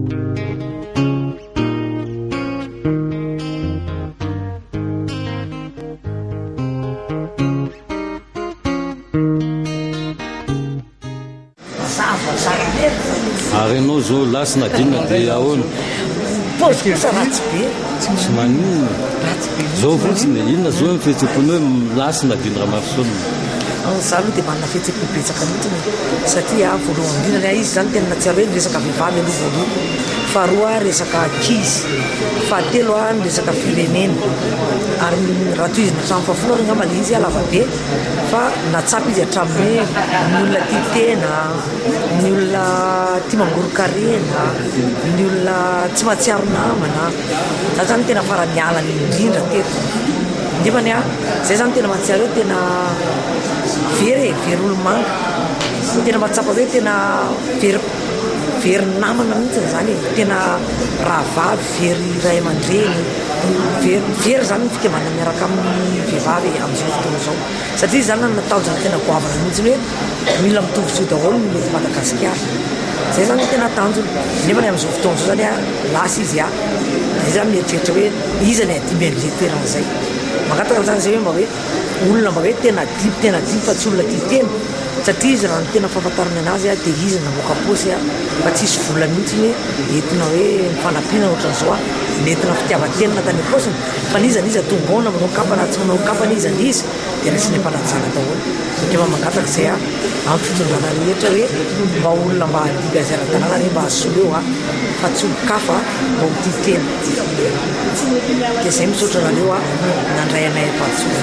Ary ianao zao lasina dinina dia ahoana posa ratsy be tsy maninona ratsy be zao fotsiny inona zao ny fihetseham-pony hoe lasina dinira mafisolona za aloha dia manana fihetseham-po betsaka mihitsiny satria voalohany indrindra izy zany tena natsiaro hoe resaka vehivavy aloha voaloha, faharoa resaka ankizy, fahatelo ny resaka firenena. Ary raha toy izy natrano fafolo ary angamba le izy alava be fa natsapa izy hatramin'ny ny olona tia tena, ny olona tia mangorokarena, ny olona tsy mahatsiaro namana, za zany tena fara-miala ny indrindra teto nefany zay zany tena mahatsiaro hoe tena very olo-manga, tena mahatsapa hoe tena very namana mihitsy zany tena rahavavy very ray aman-dreny very zany ny fikambana miaraka amin'ny vehivavy amin'izao fotoana zao satria zany nataonjana tena goavana mihitsy hoe mila mitovy zao daholo ny mety Madagasikara. Zay zany tena tanjony nefa ny amin'izao fotoana zao zany lasa izy zay zany mieritreritra hoe iza ny adimy an'le toerana zay magataka zany zay hoe mba hoe olona mba hoe tena dimy fa tsy olona tia tena satria izy raha ny tena fahafantarana anazy dia izy namoaka posy fa tsisy vola mihitsy hoe entina hoe mifanampiana ohatran'izao nentina fitiavan-tenina tany am-paosiny fa nizany izy atonga ao na manao kapana tsy manao kapana izany izy dia raisiny mpanajana daholo nefa mangataka zay amin'ny fitondrana rehetra hoe mba olona mba hadiga zay ara-dalàna re mba hasolo eo fa tsy olo-kafa mba ho tia tena dia zay misaotra nareo nandray anay ampahatsolo.